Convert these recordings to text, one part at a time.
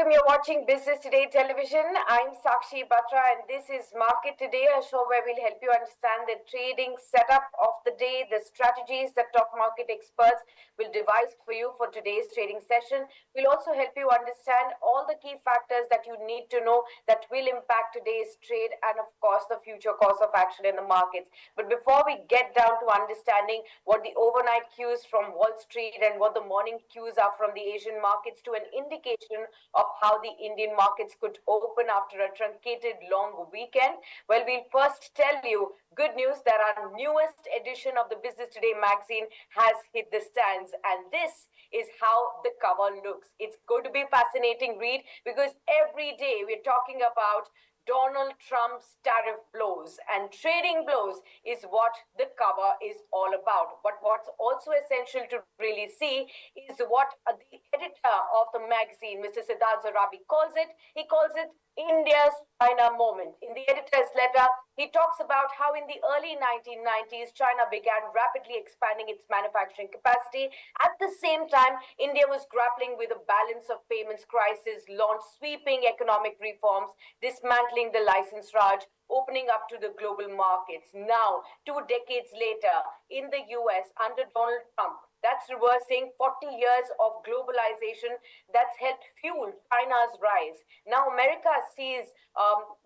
Welcome. You're watching Business Today Television. I'm Sakshi Batra, and this is Market Today, a show where we'll help you understand the trading setup of the day, the strategies that top market experts will devise for you for today's trading session. We'll also help you understand all the key factors that you need to know that will impact today's trade and, of course, the future course of action in the markets. But before we get down to understanding what the overnight cues from Wall Street and what the morning cues are from the Asian markets to an indication of how the Indian markets could open after a truncated long weekend. Well, we'll first tell you good news that our newest edition of the Business Today magazine has hit the stands, and this is how the cover looks. It's going to be a fascinating read because every day we're talking about Donald Trump's tariff blows, and trading blows is what the cover is all about. But what's also essential to really see is what the editor of the magazine, Mr. Siddharth Zarabi, calls it. He calls it India's China moment. In the editor's letter, he talks about how in the early 1990s, China began rapidly expanding its manufacturing capacity. At the same time, India was grappling with a balance of payments crisis, launched sweeping economic reforms, dismantling the license raj, opening up to the global markets. Now, 2 decades later, in the US, under Donald Trump, that's reversing 40 years of globalization that's helped fuel China's rise. Now, America sees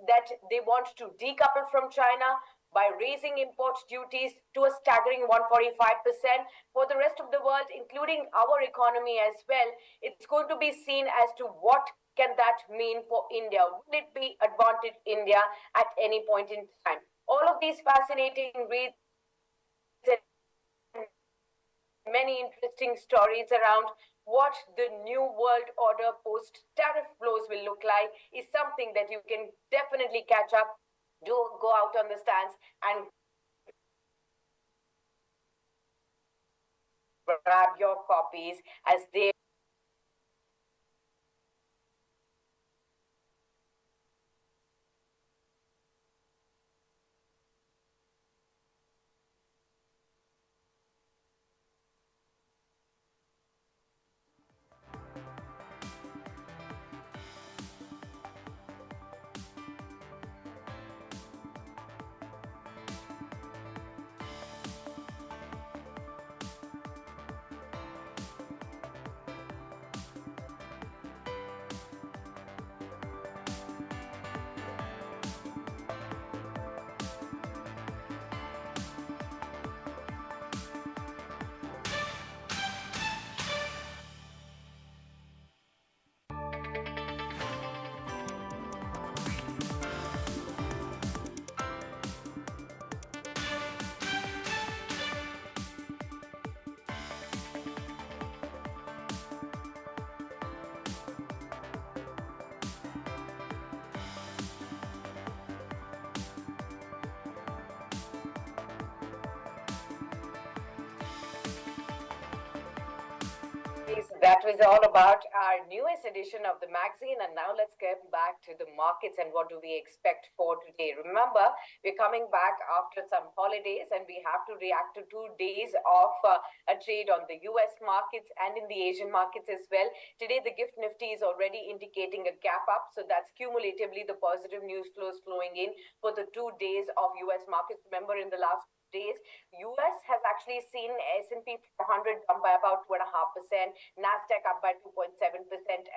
that they want to decouple from China by raising import duties to a staggering 145%. For the rest of the world, including our economy as well, it's going to be seen as to what can that mean for India. Will it be advantage India at any point in time? All of these fascinating reads and many interesting stories around what the new world order post tariff blows will look like is something that you can definitely catch up. Do go out on the stands and grab your copies as they that was all about our newest edition of the magazine. And now let's get back to the markets and what do we expect for today. Remember, we're coming back after some holidays and we have to react to 2 days of a trade on the US markets and in the Asian markets as well. Today, the gift Nifty is already indicating a gap up. So that's cumulatively the positive news flows flowing in for the 2 days of US markets. Remember, in the last days, US has actually seen S&P 500 jump by about 2.5%, Nasdaq up by 2.7%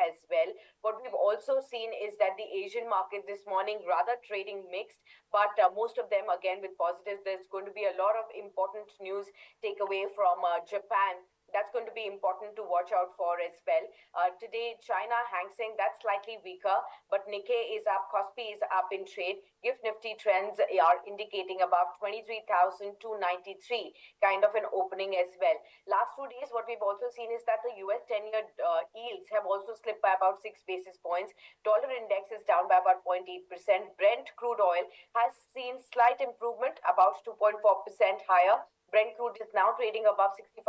as well. What we've also seen is that the Asian markets this morning rather trading mixed, but most of them again with positives. There's going to be a lot of important news takeaway from Japan. That's going to be important to watch out for as well. Today, China, Hang Seng, that's slightly weaker, but Nikkei is up, Kospi is up in trade. Gift Nifty trends are indicating above 23,293, kind of an opening as well. Last 2 days, what we've also seen is that the US 10-year yields have also slipped by about 6 basis points. Dollar index is down by about 0.8%. Brent crude oil has seen slight improvement, about 2.4% higher. Brent crude is now trading above $65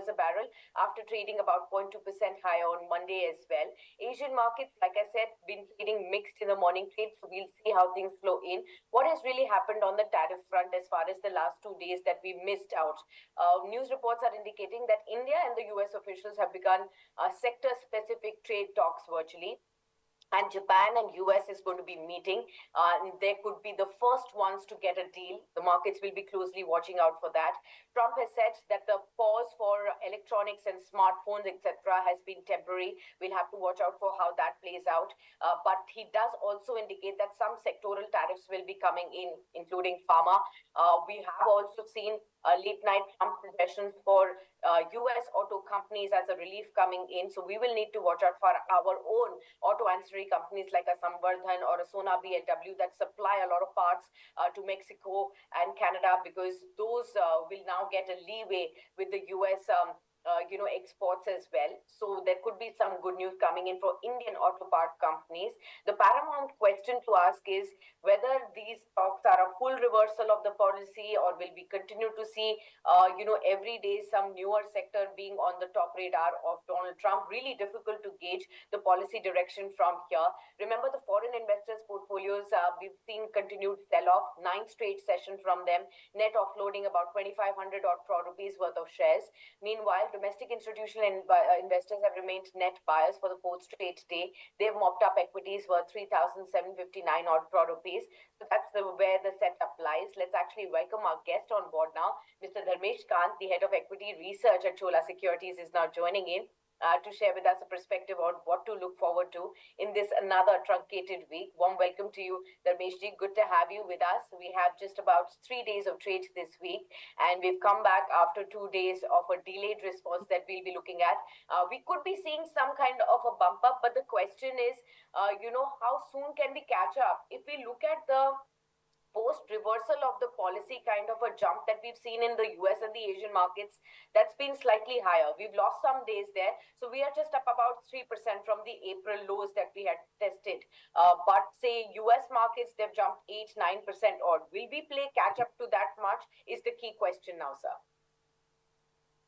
a barrel after trading about 0.2% higher on Monday as well. Asian markets, like I said, been trading mixed in the morning trade, so we'll see how things flow in. What has really happened on the tariff front as far as the last 2 days that we missed out? News reports are indicating that India and the US officials have begun sector-specific trade talks virtually. and Japan and US is going to be meeting. And they could be the first ones to get a deal. The markets will be closely watching out for that. Trump has said that the pause for electronics and smartphones, etc., has been temporary. We'll have to watch out for how that plays out. But he does also indicate that some sectoral tariffs will be coming in, including pharma. We have also seen late night Trump suggestions for US auto companies as a relief coming in. So we will need to watch out for our own auto ancillary companies like a Samvardhan or a Sona BMW that supply a lot of parts to Mexico and Canada, because those will now get a leeway with the US exports as well. So there could be some good news coming in for Indian auto part companies. The paramount question to ask is whether these talks are a full reversal of the policy, or will we continue to see, every day some newer sector being on the top radar of Donald Trump. Really difficult to gauge the policy direction from here. Remember the foreign investors' portfolios, we've seen continued sell-off, 9 straight session from them, net offloading about 2,500 odd crore rupees worth of shares. Meanwhile, domestic institutional investors have remained net buyers for the fourth straight day. They've mopped up equities worth 3,759 odd crore rupees. So that's where the setup lies. Let's actually welcome our guest on board now. Mr. Dharmesh Kant, the head of equity research at Chola Securities, is now joining in to share with us a perspective on what to look forward to in this another truncated week. Warm welcome to you, Dharmesh ji. Good to have you with us. We have just about 3 days of trade this week, and we've come back after 2 days of a delayed response that we'll be looking at. We could be seeing some kind of a bump up, but the question is, how soon can we catch up? If we look at the post reversal of the policy kind of a jump that we've seen in the US and the Asian markets, that's been slightly higher. We've lost some days there. So we are just up about 3% from the April lows that we had tested. But say US markets, they've jumped 8-9% odd. Will we play catch up to that much is the key question now, sir.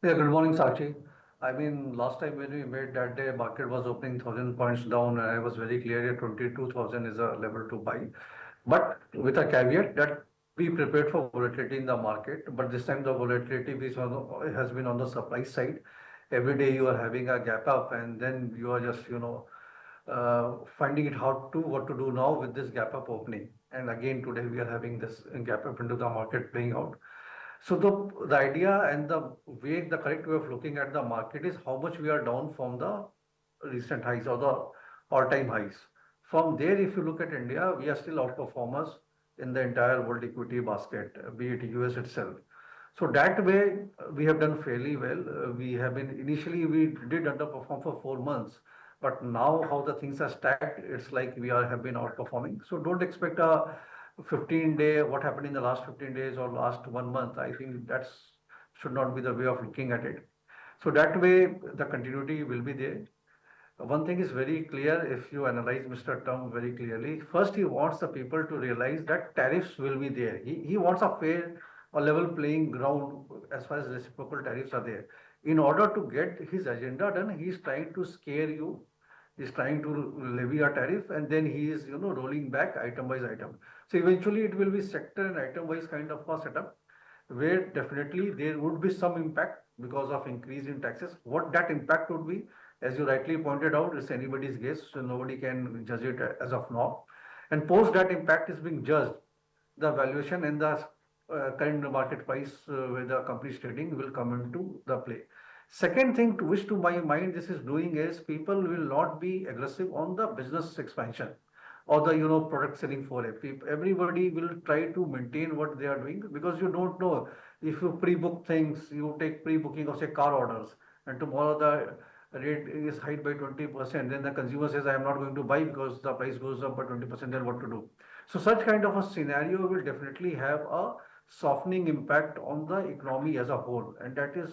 Yeah, good morning, Sakshi. I mean, last time when we met that day, market was opening 1,000 points down, and I was very clear that 22,000 is a level to buy. But with a caveat that be prepared for volatility in the market. But this time the volatility has been on the supply side. Every day you are having a gap up, and then you are just, finding it hard to what to do now with this gap up opening. And again, today we are having this gap up into the market playing out. So the idea and the correct way of looking at the market is how much we are down from the recent highs or the all-time highs. From there, if you look at India, we are still outperformers in the entire world equity basket, be it US itself. So that way, we have done fairly well. We have been initially we did underperform for 4 months, but now how the things are stacked, it's like we are have been outperforming. So don't expect a 15-day what happened in the last 15 days or last 1 month. I think that's should not be the way of looking at it. So that way, the continuity will be there. One thing is very clear if you analyze Mr. Trump very clearly. First, he wants the people to realize that tariffs will be there. He wants a fair or level playing ground as far as reciprocal tariffs are there. In order to get his agenda done, he is trying to scare you. He's trying to levy a tariff, and then he is rolling back item by item. So eventually it will be sector and item wise kind of a setup where definitely there would be some impact because of increase in taxes. What that impact would be, as you rightly pointed out, is anybody's guess, so nobody can judge it as of now. And post that impact is being judged, the valuation and the current market price where the company is trading will come into the play. Second thing to which to my mind this is doing is people will not be aggressive on the business expansion or the product selling for it. Everybody will try to maintain what they are doing because you don't know if you pre-book things, you take pre-booking of say car orders, and tomorrow the rate is hiked by 20%, then the consumer says I am not going to buy because the price goes up by 20%, then what to do? So such kind of a scenario will definitely have a softening impact on the economy as a whole, and that is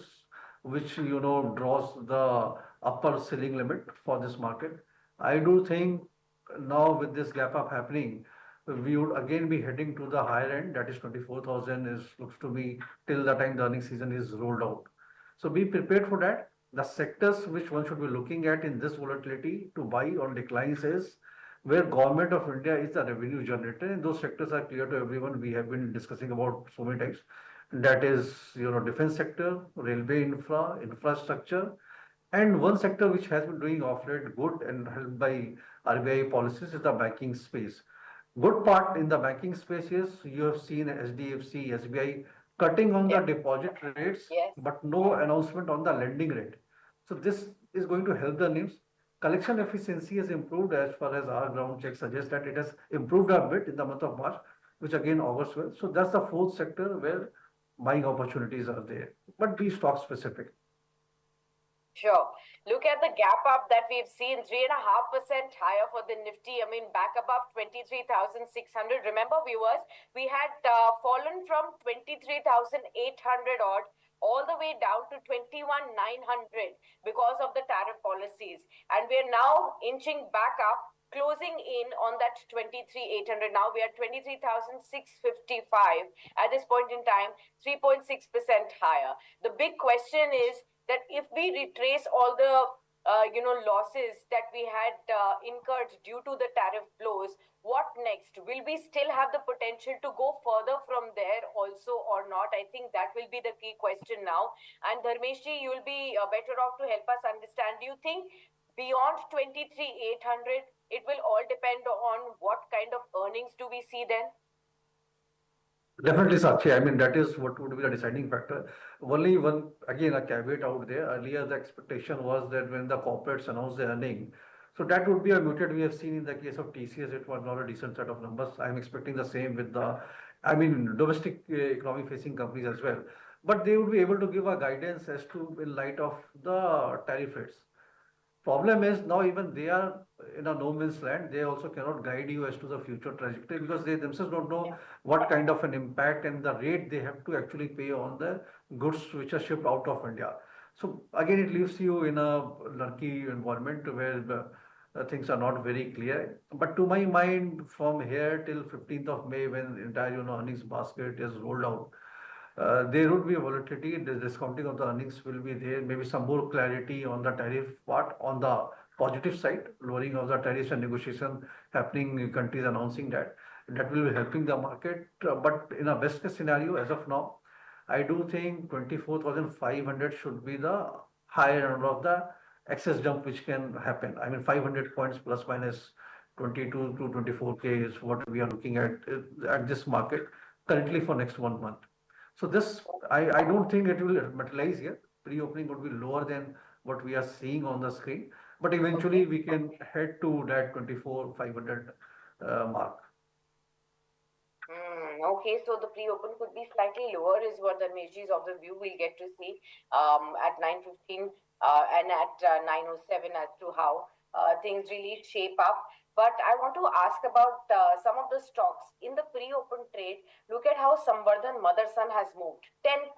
which draws the upper ceiling limit for this market. I do think now with this gap up happening, we would again be heading to the higher end, that is 24,000 is looks to be till the time the earnings season is rolled out. So be prepared for that. The sectors which one should be looking at in this volatility to buy on declines is where government of India is the revenue generator, and those sectors are clear to everyone. We have been discussing about so many times. That is, defense sector, railway infrastructure, And one sector which has been doing off late good and helped by RBI policies is the banking space. Good part in the banking space is you have seen SDFC, SBI cutting on the Yeah. deposit rates, Yes. but no announcement on the lending rate. So this is going to help the NIMs. Collection efficiency has improved as far as our ground check suggests that it has improved a bit in the month of March, which again augurs well. So that's the fourth sector where buying opportunities are there, but be stock specific. Sure. Look at the gap up that we've seen, 3.5% higher for the Nifty. I mean, back above 23,600. Remember, viewers, we had fallen from 23,800 odd all the way down to 21,900 because of the tariff policies. And we're now inching back up, closing in on that 23,800. Now we are 23,655 at this point in time, 3.6% higher. The big question is that if we retrace all the losses that we had incurred due to the tariff blows, what next? Will we still have the potential to go further from there also or not? I think that will be the key question now. And Dharmeshji, you'll be better off to help us understand. Do you think beyond 23,800, it will all depend on what kind of earnings do we see then? Definitely, Sakshi. I mean, that is what would be the deciding factor. Only one, again, a caveat out there. Earlier, the expectation was that when the corporates announce their earning, so that would be a muted. We have seen in the case of TCS, it was not a decent set of numbers. I'm expecting the same with the, I mean, domestic economy facing companies as well. But they would be able to give a guidance as to in light of the tariff rates. Problem is now even they are in a no man's land. They also cannot guide you as to the future trajectory because they themselves don't know what kind of an impact and the rate they have to actually pay on the goods which are shipped out of India. So again, it leaves you in a murky environment where things are not very clear. But to my mind, from here till 15th of May, when entire earnings basket is rolled out, there would be a volatility. The discounting of the earnings will be there. Maybe some more clarity on the tariff part on the positive side, lowering of the tariffs and negotiation happening, countries announcing that. That will be helping the market. But in a best case scenario, as of now, I do think 24,500 should be the higher end of the excess jump which can happen. I mean, 500 points plus minus 22 to 24K is what we are looking at this market currently for next 1 month. So this, I don't think it will materialize here. Pre-opening would be lower than what we are seeing on the screen, but eventually Okay. we can head to that 24,500 mark. Okay, so the pre-open could be slightly lower is what the Meji's of the view we'll get to see at 9:15 and at 9:07 as to how things really shape up. But I want to ask about some of the stocks in the pre-open trade. Look at how Samvardhan Motherson has moved 10%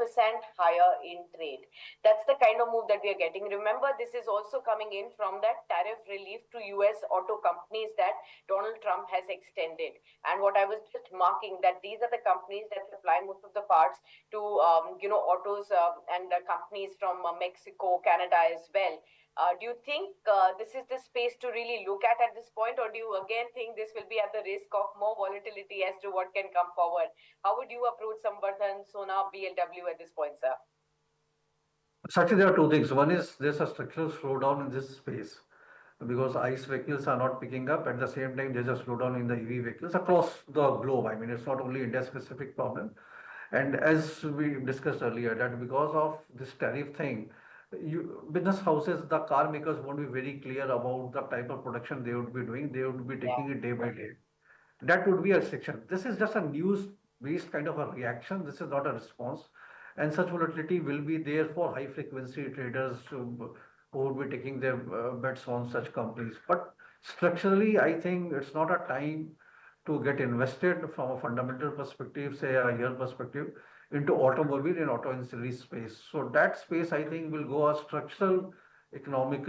higher in trade. That's the kind of move that we are getting. Remember, this is also coming in from that tariff relief to US auto companies that Donald Trump has extended. And what I was just marking that these are the companies that supply most of the parts to autos and companies from Mexico, Canada as well. Do you think this is the space to really look at this point, or do you again think this will be at the risk of more volatility as to what can come forward? How would you approach Samvardhan, Sona, BLW at this point, sir? Actually, there are two things. One is there's a structural slowdown in this space because ICE vehicles are not picking up. At the same time, there's a slowdown in the EV vehicles across the globe. I mean, it's not only India specific problem. And as we discussed earlier, that because of this tariff thing, business houses, the car makers won't be very clear about the type of production they would be doing. They would be taking it day by day. That would be a restriction. This is just a news-based kind of a reaction. This is not a response. And such volatility will be there for high-frequency traders who would be taking their bets on such companies. But structurally, I think it's not a time to get invested from a fundamental perspective, say a year perspective, into automobile and auto ancillary space. So that space, I think, will go a structural, economic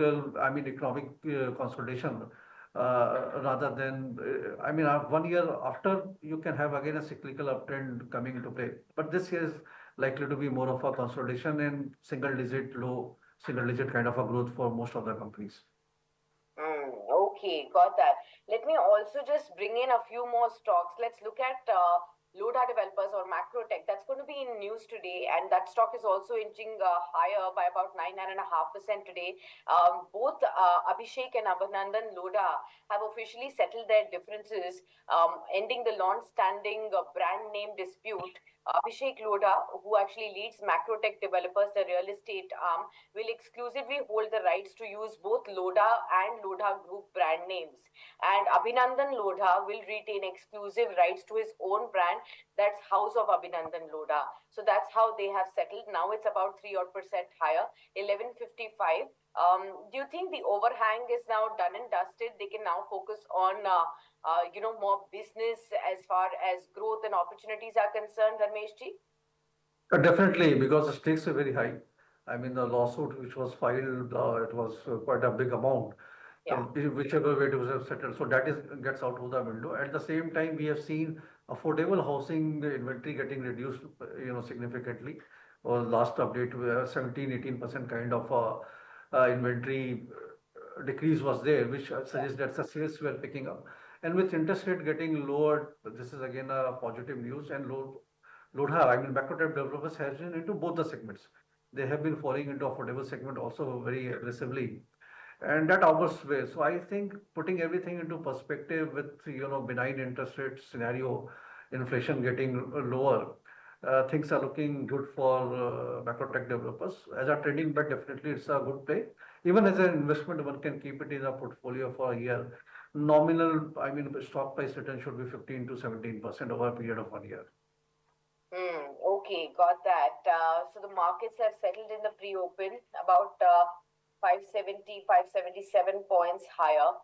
consolidation rather than, I mean, 1 year after you can have again a cyclical uptrend coming into play. But this year is likely to be more of a consolidation and low single digit kind of a growth for most of the companies. Okay, got that. Let me also just bring in a few more stocks. Let's look at Lodha Developers or Macrotech, that's going to be in news today, and that stock is also inching higher by about 9.5% today. Both Abhishek and Abhinandan Lodha have officially settled their differences, ending the long-standing brand name dispute. Abhishek Lodha, who actually leads Macrotech Developers, the real estate arm, will exclusively hold the rights to use both Lodha and Lodha Group brand names. And Abhinandan Lodha will retain exclusive rights to his own brand, that's House of Abhinandan Lodha. So that's how they have settled. Now it's about 3 odd percent higher, 11.55. Do you think the overhang is now done and dusted? They can now focus on more business as far as growth and opportunities are concerned, Dharmesh ji? Definitely, because the stakes are very high. I mean, the lawsuit which was filed, it was quite a big amount. So Yeah. whichever way it was settled, so that is gets out of the window. At the same time, we have seen affordable housing inventory getting reduced, significantly. Or last update, 17-18% kind of inventory decrease was there, which Yeah. suggests that the sales were picking up. And with interest rate getting lowered, this is again a positive news. And Lodha, I mean, Macrotech developers has been into both the segments. They have been falling into affordable segment also very aggressively, and that augurs well. So I think putting everything into perspective with benign interest rate scenario, inflation getting lower, things are looking good for Macrotech developers. As a trading bet, definitely it's a good play. Even as an investment, one can keep it in a portfolio for a year. Nominal, I mean, stock price return should be 15 to 17% over a period of 1 year. Okay, got that. So the markets have settled in the pre-open about 570, 577 points higher.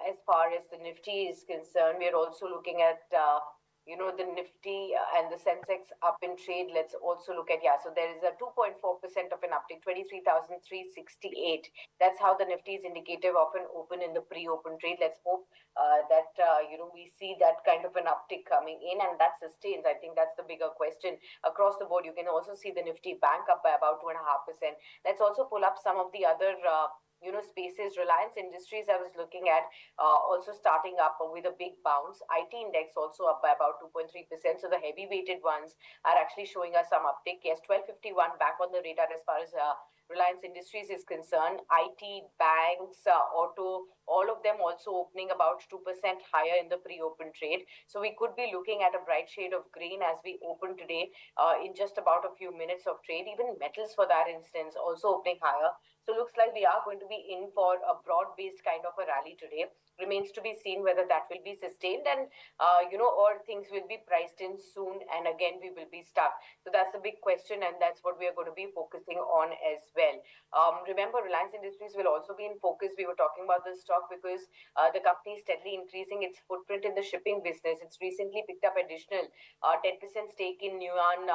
As far as the Nifty is concerned, we are also looking at the Nifty and the Sensex up in trade. Let's also look at, yeah, so there is a 2.4% of an uptick, 23,368. That's how the Nifty is indicative of an open in the pre-open trade. Let's hope that we see that kind of an uptick coming in, and that sustains. I think that's the bigger question across the board. You can also see the Nifty bank up by about 2.5%. Let's also pull up some of the other spaces. Reliance Industries, I was looking at, also starting up with a big bounce. IT index also up by about 2.3%. So the heavy weighted ones are actually showing us some uptick. Yes, 1251 back on the radar as far as Reliance Industries is concerned. IT, banks, auto, all of them also opening about 2% higher in the pre-open trade. So we could be looking at a bright shade of green as we open today in just about a few minutes of trade. Even metals, for that instance, also opening higher. So looks like we are going to be in for a broad-based kind of a rally today. Remains to be seen whether that will be sustained and or things will be priced in soon and again we will be stuck. So that's a big question and that's what we are going to be focusing on as well. Remember, Reliance Industries will also be in focus. We were talking about this stock because the company is steadily increasing its footprint in the shipping business. It's recently picked up additional 10% stake in Nuan,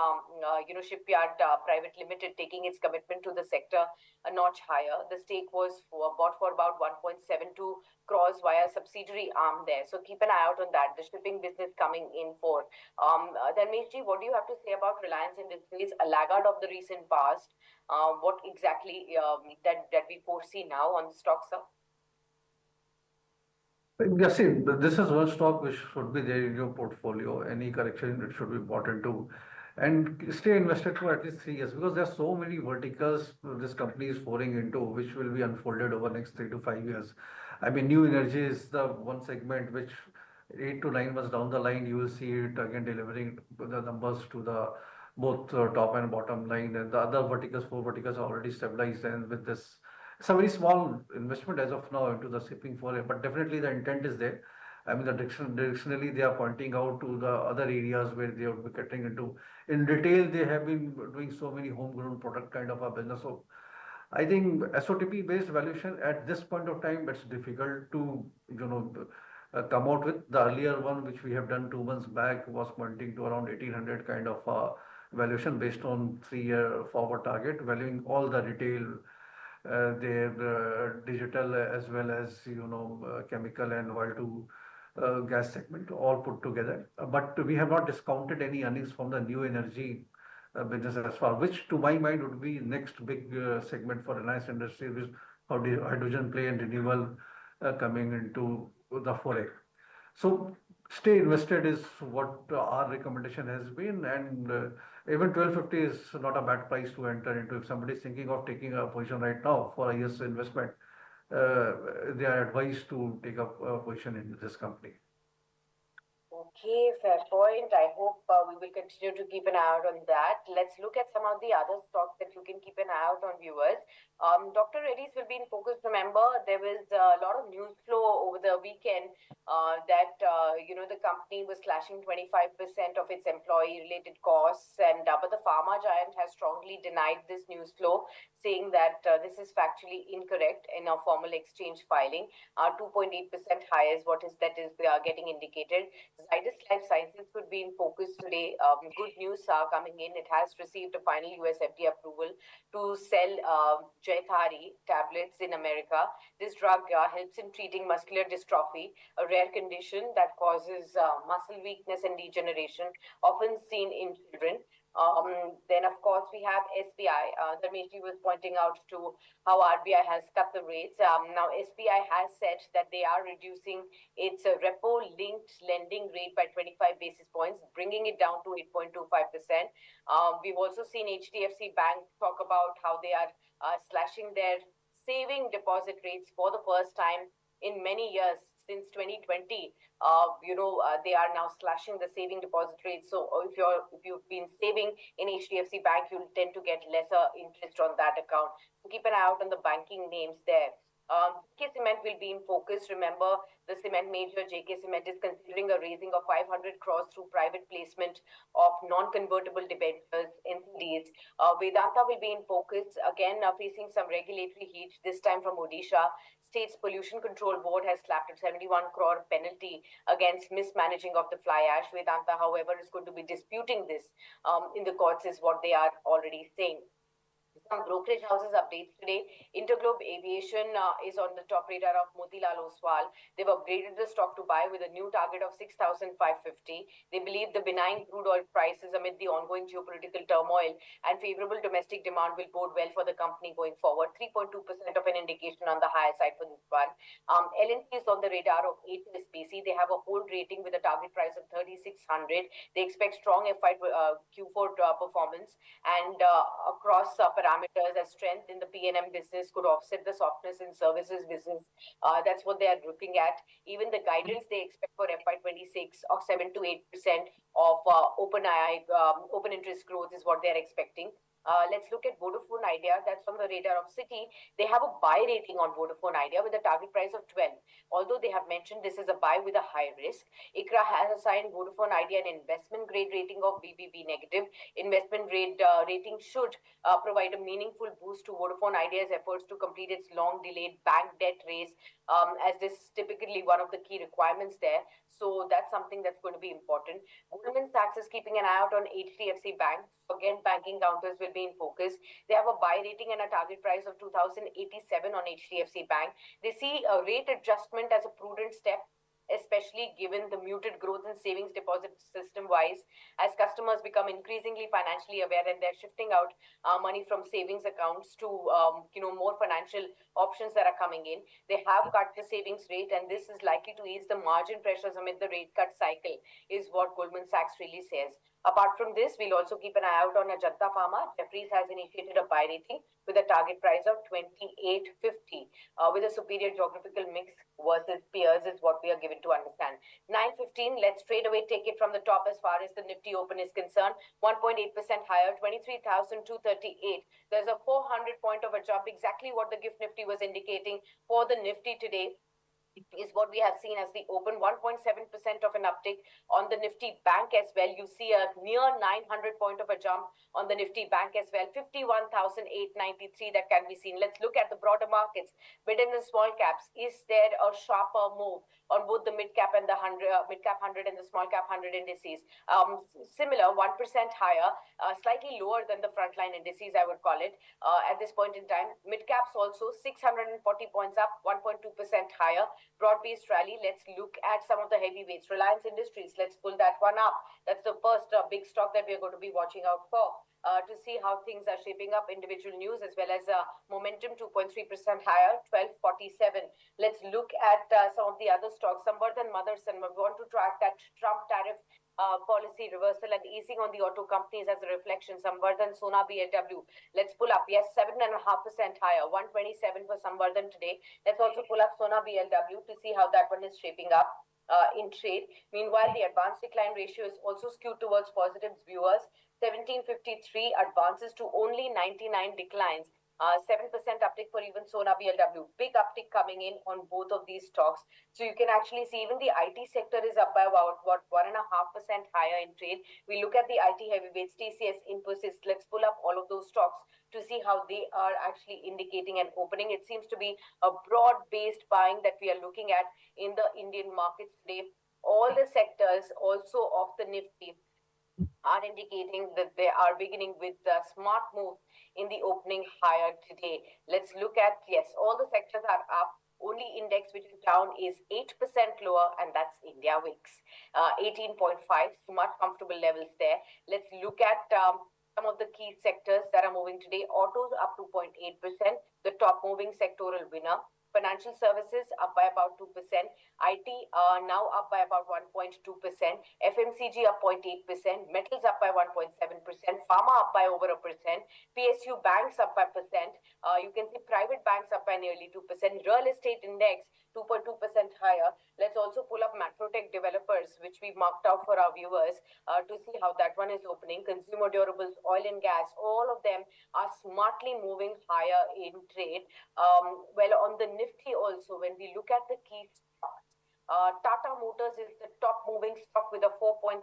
Shipyard Private Limited, taking its commitment to the sector a notch higher. The stake was bought for about 1.72 crores via subsidiary arm there. So keep an eye out on that. The shipping business coming in for. Dharmeshji, what do you have to say about Reliance Industries, a laggard of the recent past? What exactly that we foresee now on the stock, sir? Yes, see, this is one stock which should be there in your portfolio. Any correction, it should be bought into and stay invested for at least 3 years because there are so many verticals this company is pouring into, which will be unfolded over next 3 to 5 years. I mean, new energy is the one segment which 8 to 9 months down the line, you will see it again delivering the numbers to the both top and bottom line. And the other verticals, four verticals are already stabilized. And with this, it's a very small investment as of now into the shipping for it, but definitely the intent is there. I mean, directionally, they are pointing out to the other areas where they are getting into. In retail, they have been doing so many homegrown product kind of a business. So I think SOTP based valuation at this point of time, it's difficult to, come out with. The earlier one, which we have done 2 months back, was pointing to around 1800 kind of valuation based on 3 year forward target, valuing all the retail, their digital as well as, chemical and oil to gas segment all put together. But we have not discounted any earnings from the new energy business as far, which to my mind would be next big segment for Reliance industry, with how the hydrogen play and renewable coming into the foray. So stay invested is what our recommendation has been, and even 1250 is not a bad price to enter into. If somebody is thinking of taking a position right now for a year's investment, they are advised to take up a position in this company. Okay, fair point. I hope we will continue to keep an eye out on that. Let's look at some of the other stocks that you can keep an eye out on, viewers. Dr. Reddy's will be in focus. Remember, there was a lot of news flow over the weekend that the company was slashing 25% of its employee-related costs, and but the pharma giant has strongly denied this news flow, saying that this is factually incorrect in a formal exchange filing. 2.8% higher is what is that is getting indicated. Zydus Life Sciences could be in focus today. Good news are coming in. It has received a final US FDA approval to sell Jaythari tablets in America. This drug helps in treating muscular dystrophy, a rare condition that causes muscle weakness and degeneration, often seen in children. Then, of course, we have SBI. Dharmeshji was pointing out to how RBI has cut the rates. Now, SBI has said that they are reducing its repo-linked lending rate by 25 basis points, bringing it down to 8.25%. We've also seen HDFC Bank talk about how they are slashing their saving deposit rates for the first time in many years since 2020. They are now slashing the saving deposit rates. So if you've been saving in HDFC Bank, you'll tend to get lesser interest on that account. So keep an eye out on the banking names there. JK Cement will be in focus. Remember, the cement major JK Cement is considering a raising of 500 crores through private placement of non-convertible debentures, NCDs. Vedanta will be in focus, again facing some regulatory heat, this time from Odisha. State's Pollution Control Board has slapped a 71 crore penalty against mismanaging of the fly ash. Vedanta, however, is going to be disputing this in the courts, is what they are already saying. Some brokerage houses updates today. Interglobe Aviation is on the top radar of Motilal Oswal. They've upgraded the stock to buy with a new target of 6,550. They believe the benign crude oil prices amid the ongoing geopolitical turmoil and favorable domestic demand will bode well for the company going forward. 3.2% of an indication on the higher side for this one. L&T is on the radar of HSBC. They have a hold rating with a target price of 3,600. They expect strong FY Q4 performance, and across parameters as strength in the P&M business could offset the softness in services business. That's what they are looking at. Even the guidance they expect for FY26 of 7 to 8% of open interest growth is what they are expecting. Let's look at Vodafone Idea. That's on the radar of Citi. They have a buy rating on Vodafone Idea with a target price of 12. Although they have mentioned this is a buy with a high risk, ICRA has assigned Vodafone Idea an investment grade rating of BBB negative. Investment grade rating should provide a meaningful boost to Vodafone Idea's efforts to complete its long delayed bank debt raise, as this is typically one of the key requirements there. So that's something that's going to be important. Goldman Sachs is keeping an eye out on HDFC Bank. So again, banking counters will be in focus. They have a buy rating and a target price of 2087 on HDFC Bank. They see a rate adjustment as a prudent step, especially given the muted growth in savings deposit system wise, as customers become increasingly financially aware and they're shifting out money from savings accounts to more financial options that are coming in. They have cut the savings rate, and this is likely to ease the margin pressures amid the rate cut cycle, is what Goldman Sachs really says. Apart from this, we'll also keep an eye out on Ajanta Pharma. Jefferies has initiated a buy rating with a target price of 28.50, with a superior geographical mix versus peers, is what we are given to understand. 9:15. Let's straight away take it from the top as far as the Nifty Open is concerned. 1.8% higher, 23,238. There's a 400 point of a jump, exactly what the Gift Nifty was indicating for the Nifty today, is what we have seen as the open. 1.7% of an uptick on the Nifty Bank as well. You see a near 900 point of a jump on the Nifty Bank as well. 51,893 that can be seen. Let's look at the broader markets. Mid and the small caps. Is there a sharper move on both the mid cap and the mid cap 100 and the small cap 100 indices? Similar, 1% higher, slightly lower than the frontline indices, I would call it, at this point in time. Mid caps also 640 points up, 1.2% higher. Broad-based rally. Let's look at some of the heavyweights. Reliance Industries, let's pull that one up. That's the first big stock that we're going to be watching out for. to see how things are shaping up. Individual news as well as momentum 2.3% higher, 1247. Let's look at some of the other stocks. Samvardhan Motherson, we want to track that Trump tariff policy reversal and easing on the auto companies as a reflection. Samvardhan, Sona BLW. Let's pull up. Yes, 7.5% higher, 127 for Samvardhan today. Let's also pull up Sona BLW to see how that one is shaping up. In trade. Meanwhile, the advance decline ratio is also skewed towards positive viewers. 1753 advances to only 99 declines. 7% uptick for even Sona BLW. Big uptick coming in on both of these stocks. So you can actually see even the IT sector is up by about what 1.5% higher in trade. We look at the IT heavyweights, TCS, Infosys. Let's pull up all of those stocks to see how they are actually indicating an opening. It seems to be a broad-based buying that we are looking at in the Indian markets today. All the sectors also of the Nifty are indicating that they are beginning with smart moves in the opening higher today. Let's look at, yes, all the sectors are up. Only index which is down is 8% lower, and that's India VIX. 18.5, so much comfortable levels there. Let's look at some of the key sectors that are moving today. Autos up 2.8%, the top moving sectoral winner. Financial services up by about 2%. IT now up by about 1.2%. FMCG up 0.8%. Metals up by 1.7%. Pharma up by over a percent. PSU banks up by percent. You can see private banks up by nearly 2%. Real estate index 2.2% higher. Let's also pull up Macrotech developers, which we marked out for our viewers to see how that one is opening. Consumer durables, oil and gas, all of them are smartly moving higher in trade. Well, on the Nifty also, when we look at the key stocks, Tata Motors is the top moving stock with a 4.3%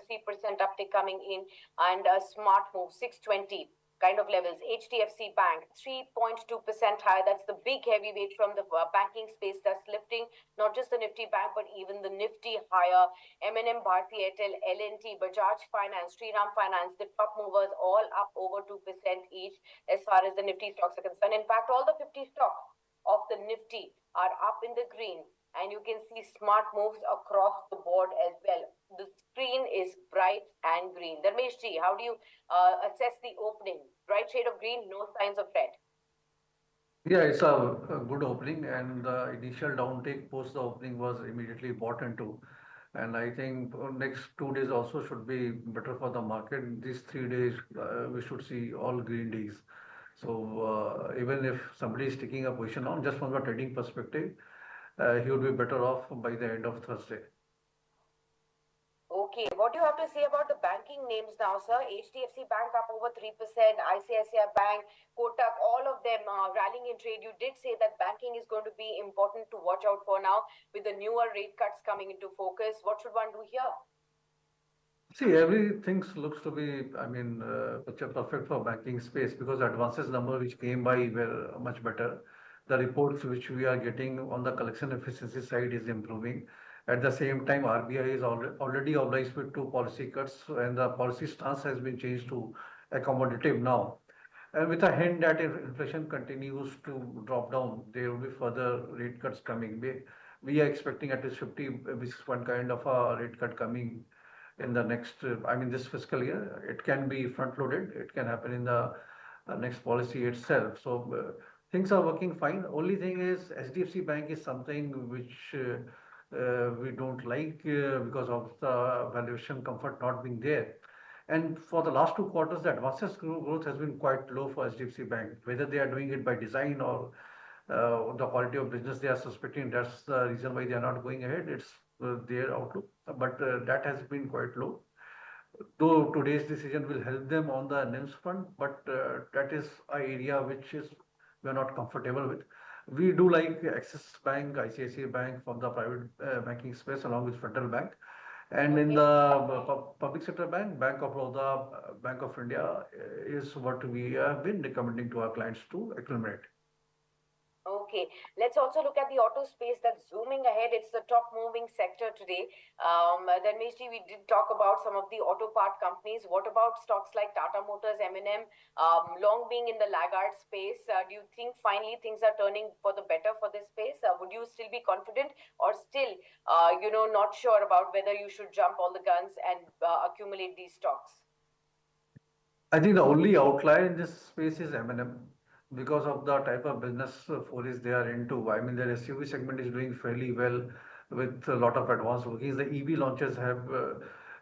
uptick coming in, and a smart move 620 kind of levels. HDFC Bank 3.2% higher. That's the big heavyweight from the banking space that's lifting not just the Nifty Bank but even the Nifty higher. M&M, Bharti Airtel, L&T, Bajaj Finance, Shriram Finance, the top movers all up over 2% each as far as the Nifty stocks are concerned. In fact, all the 50 stocks of the Nifty are up in the green, and you can see smart moves across the board as well. The screen is bright and green. Dharmesh ji, how do you assess the opening? Bright shade of green, no signs of red. Yeah, it's a good opening, and the initial downtake post the opening was immediately bought into. And I think next 2 days also should be better for the market. These 3 days, we should see all green days. So even if somebody is taking a position on, just from a trading perspective, he would be better off by the end of Thursday. Okay, what do you have to say about the banking names now, sir? HDFC Bank up over 3%, ICICI Bank, Kotak, all of them rallying in trade. You did say that banking is going to be important to watch out for now with the newer rate cuts coming into focus. What should one do here? See, everything looks to be, I mean, picture perfect for banking space because advances number which came by were much better. The reports which we are getting on the collection efficiency side is improving. At the same time, RBI is already obliged with two policy cuts, and the policy stance has been changed to accommodative now. And with a hint that if inflation continues to drop down, there will be further rate cuts coming. We are expecting at least 50 basis point kind of a rate cut coming in the next, I mean, this fiscal year. It can be front loaded. It can happen in the next policy itself. So things are working fine. Only thing is HDFC Bank is something which we don't like because of the valuation comfort not being there. And for the last 2 quarters, the advances growth has been quite low for HDFC Bank. Whether they are doing it by design or the quality of business they are suspecting, that's the reason why they are not going ahead. It's their outlook, but that has been quite low. Though today's decision will help them on the NIMS front, but that is an area which is we are not comfortable with. We do like Axis Bank, ICICI Bank from the private banking space along with Federal Bank. And in the Okay. public sector bank, Bank of Baroda, Bank of India is what we have been recommending to our clients to accumulate. Okay, let's also look at the auto space that's zooming ahead. It's the top moving sector today. Then, Mishti, we did talk about some of the auto part companies. What about stocks like Tata Motors, M&M, long being in the laggard space? Do you think finally things are turning for the better for this space? Would you still be confident or still, not sure about whether you should jump all the guns and accumulate these stocks? I think the only outlier in this space is M&M because of the type of business forays they are into. I mean, their SUV segment is doing fairly well with a lot of advanced bookings. The EV launches have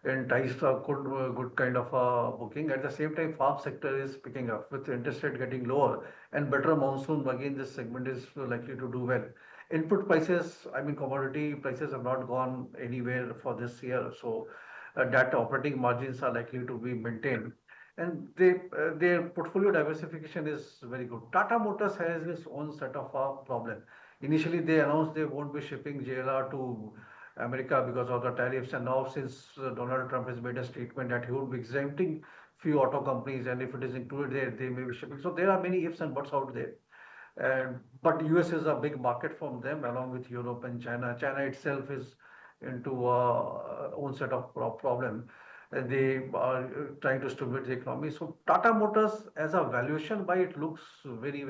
enticed a good kind of booking. At the same time, farm sector is picking up with interest rate getting lower and better monsoon. Again, this segment is likely to do well. Input prices, I mean, commodity prices have not gone anywhere for this year, so that operating margins are likely to be maintained and their portfolio diversification is very good. Tata Motors has its own set of problem. Initially, they announced they won't be shipping JLR to America because of the tariffs, and now since Donald Trump has made a statement that he would be exempting few auto companies, and if it is included there, they may be shipping. So there are many ifs and buts out there. And but US is a big market from them, along with Europe and China. China itself is into own set of problem. And they are trying to stimulate the economy. So Tata Motors, as a valuation, by it looks very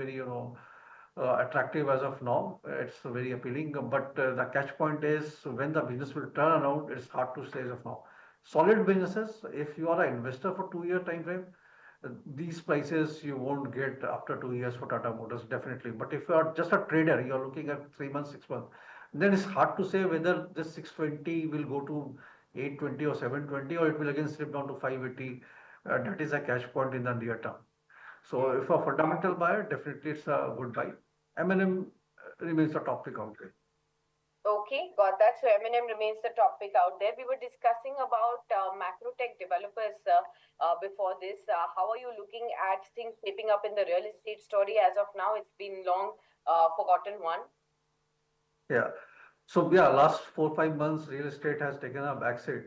attractive as of now. It's very appealing. But the catch point is when the business will turn around, it's hard to say as of now. Solid businesses, if you are an investor for 2 year time frame, these prices you won't get after 2 years for Tata Motors, definitely. But if you are just a trader, you're looking at 3 months, 6 months, then it's hard to say whether this 620 will go to 820 or 720 or it will again slip down to 580. That is a cash point in the near term. So Hmm. if a fundamental buyer, definitely it's a good buy. M&M remains a top pick out there. Okay, got that. So M&M remains the topic out there. We were discussing about macro tech developers before this. How are you looking at things shaping up in the real estate story as of now? It's been long forgotten one. Yeah. So yeah, last 4 5 months, real estate has taken a backseat.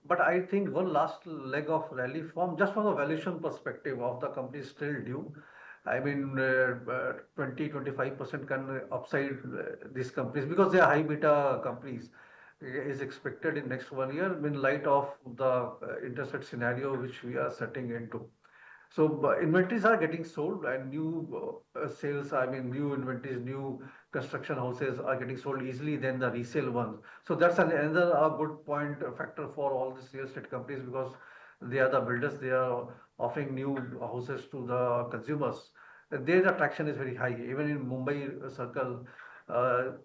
But I think one last leg of rally from just from a valuation perspective of the company is still due. I mean, 20 25% can upside these companies because they are high beta companies is expected in next 1 year in light of the interest rate scenario which we are setting into. So inventories are getting sold and new sales, I mean, new inventories, new construction houses are getting sold easily than the resale ones. So that's another good point factor for all these real estate companies because they are the builders, they are offering new houses to the consumers. Their attraction is very high. Even in Mumbai circle,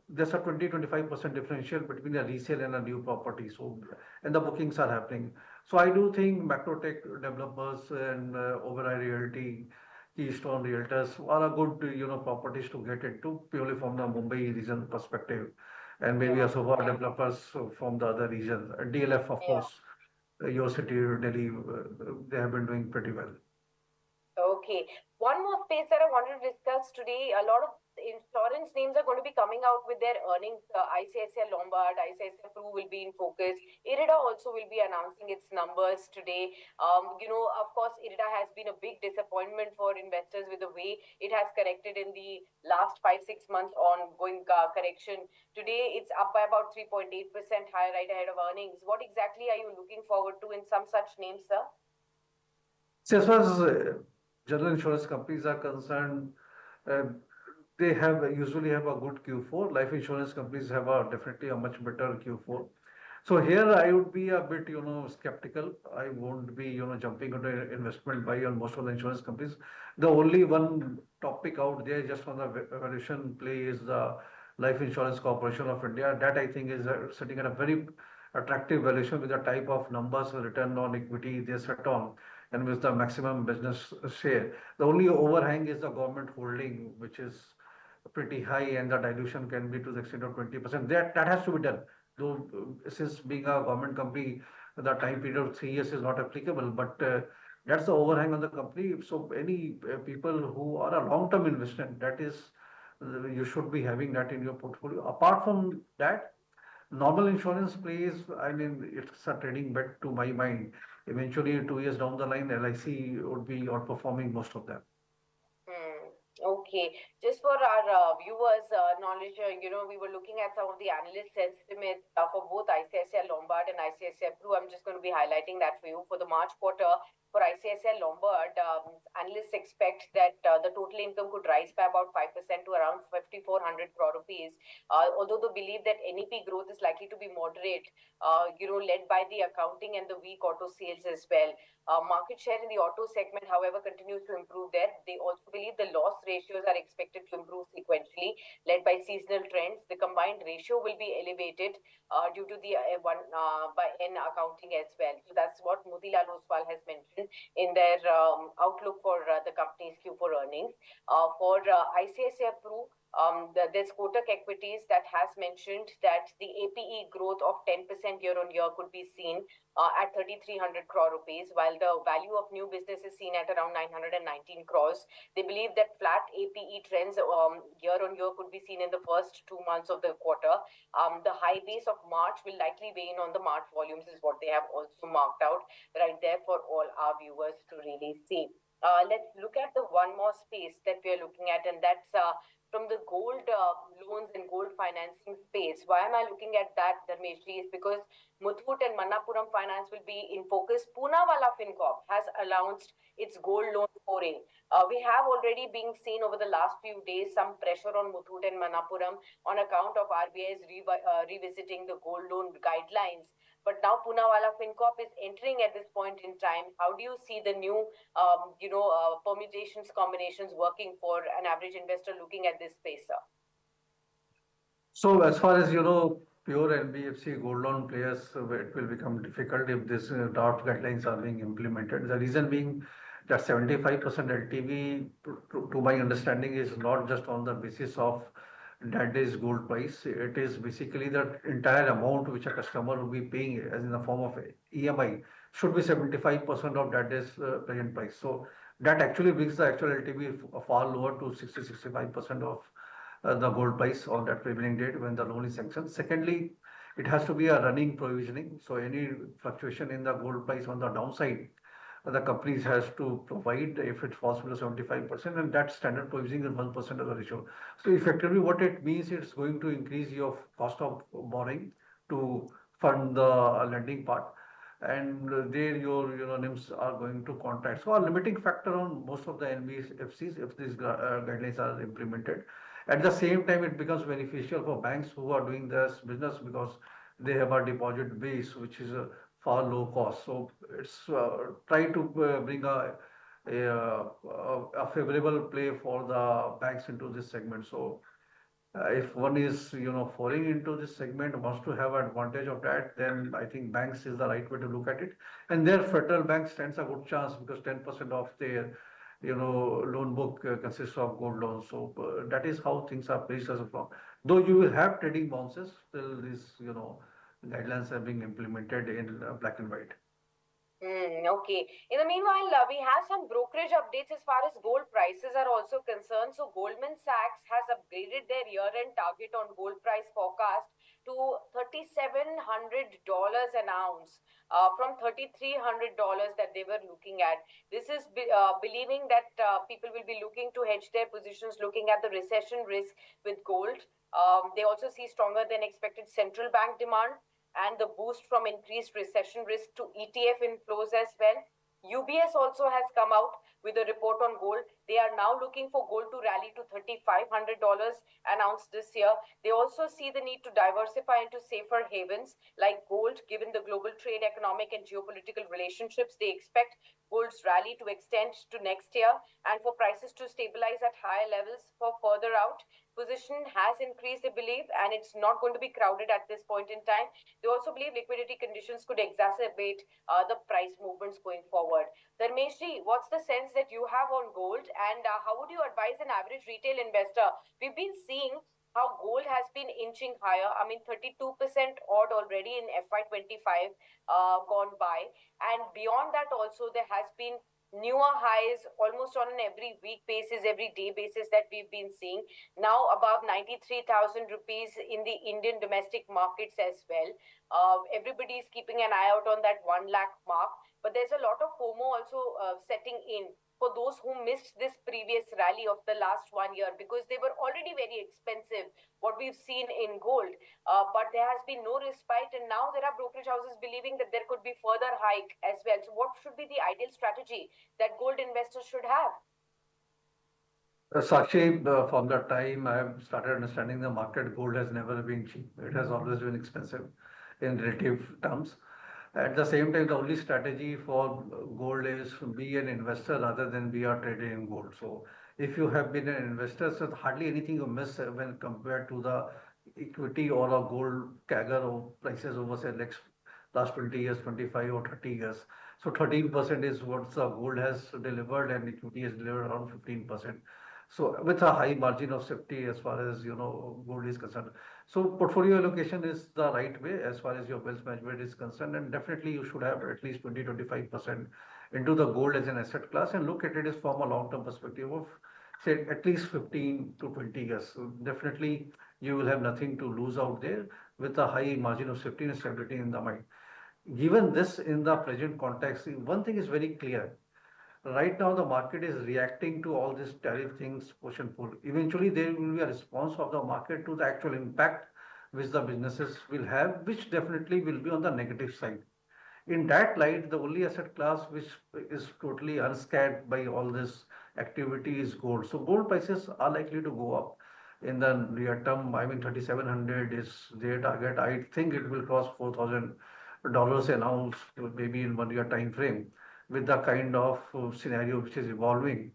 there's a 20 25% differential between a resale and a new property. So, and the bookings are happening. So I do think macro tech developers and Oberoi Realty, Keystone Realtors are a good properties to get into purely from the Mumbai region perspective, and maybe Yeah, also for developers from the other regions. DLF, of yeah. course, your city, Delhi, they have been doing pretty well. Okay. One more space that I wanted to discuss today. A lot of insurance names are going to be coming out with their earnings. ICICI Lombard, ICICI Pru will be in focus. IRIDA also will be announcing its numbers today. Of course, IRIDA has been a big disappointment for investors with the way it has corrected in the last 5 6 months ongoing correction. Today, it's up by about 3.8% higher right ahead of earnings. What exactly are you looking forward to in some such names, sir? So as far as general insurance companies are concerned, uh, they have usually have a good Q4. Life insurance companies have a definitely a much better Q4. So here I would be a bit, skeptical. I won't be, jumping into investment buy on most of the insurance companies. The only one topic out there just on the valuation play is the Life Insurance Corporation of India. That I think is sitting at a very attractive valuation with the type of numbers, return on equity they set on, and with the maximum business share. The only overhang is the government holding, which is pretty high, and the dilution can be to the extent of 20%. That has to be done. Though since being a government company, the time period of 3 years is not applicable, but that's the overhang on the company. So any people who are a long-term investment, that is, you should be having that in your portfolio. Apart from that, normal insurance plays, I mean, it's a trading bet to my mind. Eventually, 2 years down the line, LIC would be outperforming most of them. Hmm. Okay. Just for our viewers' knowledge, we were looking at some of the analyst estimates for both ICICI Lombard and ICICI Pru. I'm just going to be highlighting that for you for the March quarter. for ICICI Lombard, analysts expect that the total income could rise by about 5% to around 5,400 crore rupees. Although they believe that NEP growth is likely to be moderate, led by the accounting and the weak auto sales as well. Market share in the auto segment, however, continues to improve there. They also believe the loss ratios are expected to improve sequentially, led by seasonal trends. The combined ratio will be elevated due to the one by N accounting as well. So that's what Motilal Oswal has mentioned in their outlook for the company's Q4 earnings. For ICICI Pru, there's Kotak Equities that has mentioned that the APE growth of 10% year on year could be seen at 3,300 crore rupees, while the value of new business is seen at around 919 crores. They believe that flat APE trends year on year could be seen in the first 2 months of the quarter. The high base of March will likely weigh in on the March volumes, is what they have also marked out right there for all our viewers to really see. Let's look at the one more space that we are looking at, and that's from the gold loans and gold financing space. Why am I looking at that, Dharmeshji? Is because Muthoot and Manappuram Finance will be in focus. Poonawalla FinCorp has announced its gold loan foray. We have already been seen over the last few days some pressure on Muthoot and Manappuram on account of RBI's revisiting the gold loan guidelines. But now Poonawalla FinCorp is entering at this point in time. How do you see the new, permutations, combinations working for an average investor looking at this space, sir? So as far as pure NBFC gold loan players, it will become difficult if this draft guidelines are being implemented. The reason being that 75% LTV, to my understanding, is not just on the basis of that day's gold price. It is basically the entire amount which a customer will be paying as in the form of EMI should be 75% of that day's present price. So that actually brings the actual LTV far lower to 60-65% of the gold price on that prevailing date when the loan is sanctioned. Secondly, it has to be a running provisioning. So any fluctuation in the gold price on the downside, the companies has to provide if it falls below 75%, and that standard provisioning is 1% of the ratio. So effectively, what it means, it's going to increase your cost of borrowing to fund the lending part, and there your NIMs are going to contract. So a limiting factor on most of the NBFCs if these guidelines are implemented. At the same time, it becomes beneficial for banks who are doing this business because they have a deposit base which is a far low cost. So it's try to bring a favorable play for the banks into this segment. So if one is falling into this segment, wants to have advantage of that, then I think banks is the right way to look at it. And their Federal Bank stands a good chance because 10% of their loan book consists of gold loans. So that is how things are placed as of now. Though you will have trading bounces till these guidelines are being implemented in black and white. Okay. In the meanwhile, we have some brokerage updates as far as gold prices are also concerned. So Goldman Sachs has upgraded their year-end target on gold price forecast to $3,700 an ounce from $3,300 that they were looking at. This is believing that people will be looking to hedge their positions, looking at the recession risk with gold. They also see stronger than expected central bank demand and the boost from increased recession risk to ETF inflows as well. UBS also has come out with a report on gold. They are now looking for gold to rally to $3,500 an ounce this year. They also see the need to diversify into safer havens like gold, given the global trade, economic, and geopolitical relationships. They expect gold's rally to extend to next year and for prices to stabilize at higher levels for further out. Position has increased, they believe, and it's not going to be crowded at this point in time. They also believe liquidity conditions could exacerbate the price movements going forward. Dharmeshji, what's the sense that you have on gold, and how would you advise an average retail investor? We've been seeing how gold has been inching higher. I mean, 32% odd already in FY25 gone by. And beyond that also, there has been newer highs almost on an every week basis, every day basis that we've been seeing. Now above 93,000 rupees in the Indian domestic markets as well. Everybody is keeping an eye out on that 1 lakh mark. But there's a lot of FOMO also setting in for those who missed this previous rally of the last 1 year, because they were already very expensive, what we've seen in gold. But there has been no respite, and now there are brokerage houses believing that there could be further hike as well. So what should be the ideal strategy that gold investors should have? Sakshi, from the time I have started understanding the market, gold has never been cheap. It has always been expensive in relative terms. At the same time, the only strategy for gold is to be an investor rather than be a trader in gold. So, if you have been an investor, so hardly anything you miss when compared to the equity or a gold CAGR or prices over say next last 20 years, 25 or 30 years. So 13% is what the gold has delivered and equity has delivered around 15%. So with a high margin of safety as far as gold is concerned. So portfolio allocation is the right way as far as your wealth management is concerned, and definitely you should have at least 20-25% into the gold as an asset class and look at it as from a long-term perspective of say at least 15 to 20 years. So definitely you will have nothing to lose out there with a high margin of safety and stability in the mind. Given this in the present context, one thing is very clear. Right now, the market is reacting to all these tariff things, push and pull. Eventually, there will be a response of the market to the actual impact which the businesses will have, which definitely will be on the negative side. In that light, the only asset class which is totally unscared by all this activity is gold. So gold prices are likely to go up in the near term. I mean, 3,700 is their target. I think it will cross $4,000 an ounce, maybe in 1 year time frame, with the kind of scenario which is evolving.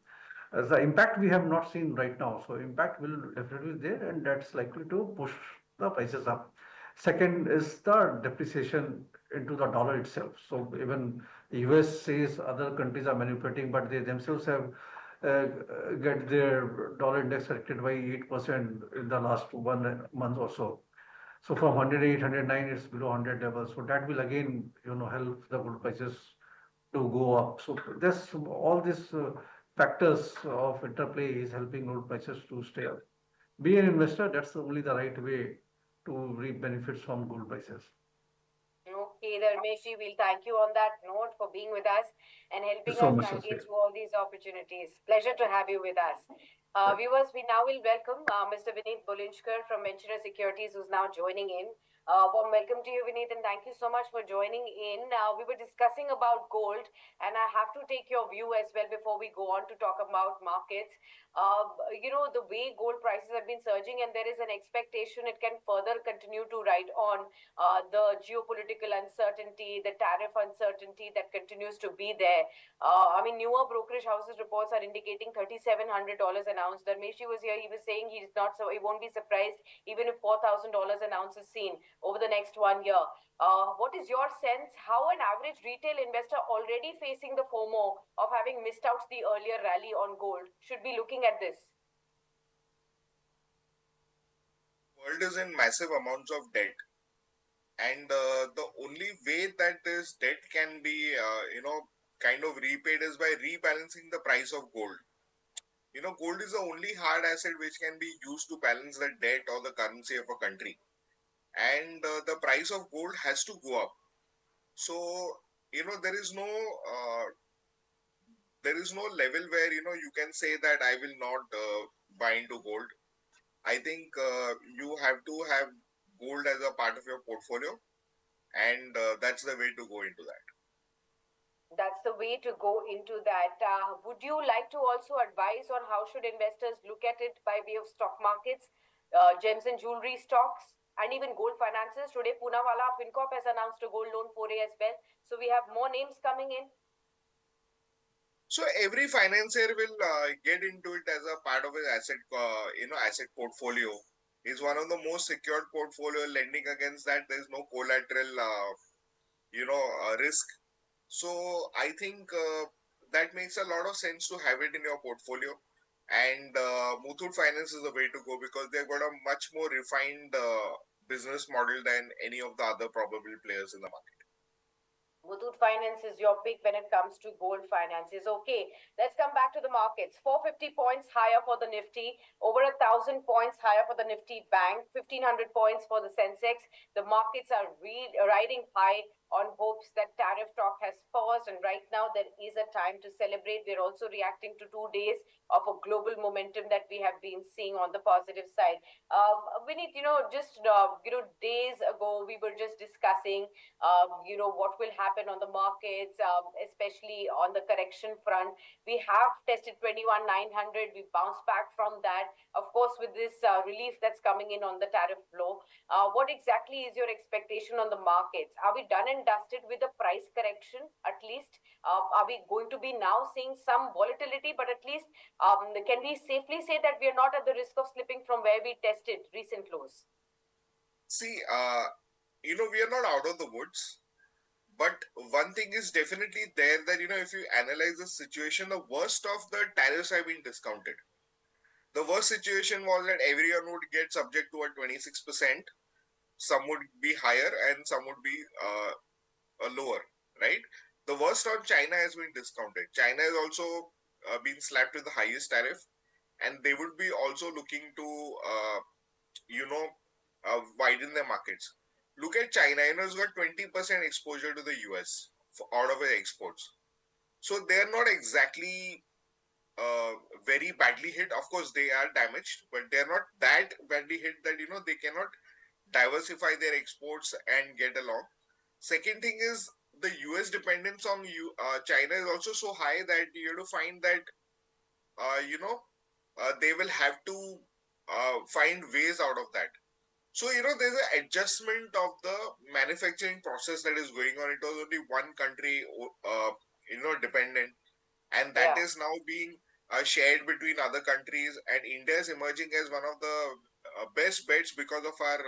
As the impact we have not seen right now, so impact will definitely be there, and that's likely to push the prices up. Second is the depreciation into the dollar itself. So even US says other countries are manipulating, but they themselves have uh, get their dollar index corrected by 8% in the last 1 month or so. So from 108, 109, it's below 100 levels. So that will again, help the gold prices to go up. So this all these factors of interplay is helping gold prices to stay up. Be an investor, that's only the right way to reap benefits from gold prices. Okay, Dharmeshi, we'll thank you on that note for being with us and Thank helping you so us much, navigate Saskia. through all these opportunities. Pleasure to have you with us. Right. Viewers, we now will welcome Mr. Vinit from Ventura Securities, who's now joining in. Warm welcome to you, Vinit, and thank you so much for joining in. We were discussing about gold, and I have to take your view as well before we go on to talk about markets. The way gold prices have been surging, and there is an expectation it can further continue to ride on the geopolitical uncertainty, the tariff uncertainty that continues to be there. I mean, newer brokerage houses reports are indicating $3,700 an ounce. Dharmeshi was here. He was saying he's not so he won't be surprised even if $4,000 an ounce is seen over the next 1 year. What is your sense? How an average retail investor already facing the FOMO of having missed out the earlier rally on gold should be looking at this? World is in massive amounts of debt, and the only way that this debt can be kind of repaid is by rebalancing the price of gold. Gold is the only hard asset which can be used to balance the debt or the currency of a country, and the price of gold has to go up. So there is no level where you can say that I will not buy into gold. I think you have to have gold as a part of your portfolio, and that's the way to go into that. That's the way to go into that. Would you like to also advise on how should investors look at it by way of stock markets, gems and jewelry stocks, and even gold finances? Today, Poonawalla FinCorp has announced a gold loan foray as well. So we have more names coming in. So every financier will get into it as a part of his asset portfolio. Is one of the most secured portfolio. Lending against that, there is no collateral, risk. So I think that makes a lot of sense to have it in your portfolio. And Muthoot Finance is the way to go because they've got a much more refined business model than any of the other probable players in the market. Muthoot Finance is your pick when it comes to gold finances. Okay, let's come back to the markets. 450 points higher for the Nifty, over 1,000 points higher for the Nifty Bank, 1,500 points for the Sensex. The markets are riding high. on hopes that tariff talk has paused, and right now there is a time to celebrate. We're also reacting to 2 days of a global momentum that we have been seeing on the positive side. Vinit, just days ago we were just discussing, what will happen on the markets, especially on the correction front. We have tested 21,900. We bounced back from that. Of course, with this relief that's coming in on the tariff blow, what exactly is your expectation on the markets? Are we done and dusted with the price correction at least? Are we going to be now seeing some volatility, but at least can we safely say that we are not at the risk of slipping from where we tested recent lows? See, we are not out of the woods, but one thing is definitely there that, if you analyze the situation, the worst of the tariffs have been discounted. The worst situation was that everyone would get subject to a 26%, some would be higher and some would be lower, right? The worst on China has been discounted. China has also been slapped with the highest tariff, and they would be also looking to, widen their markets. Look at China, it's got 20% exposure to the US out of its exports. So they're not exactly very badly hit. Of course, they are damaged, but they're not that badly hit that, they cannot diversify their exports and get along. Second thing is the US dependence on China is also so high that you have to find that, they will have to find ways out of that. So, there's an adjustment of the manufacturing process that is going on. It was only one country, dependent, and that is now being shared between other countries. And India is emerging as one of the best bets because of our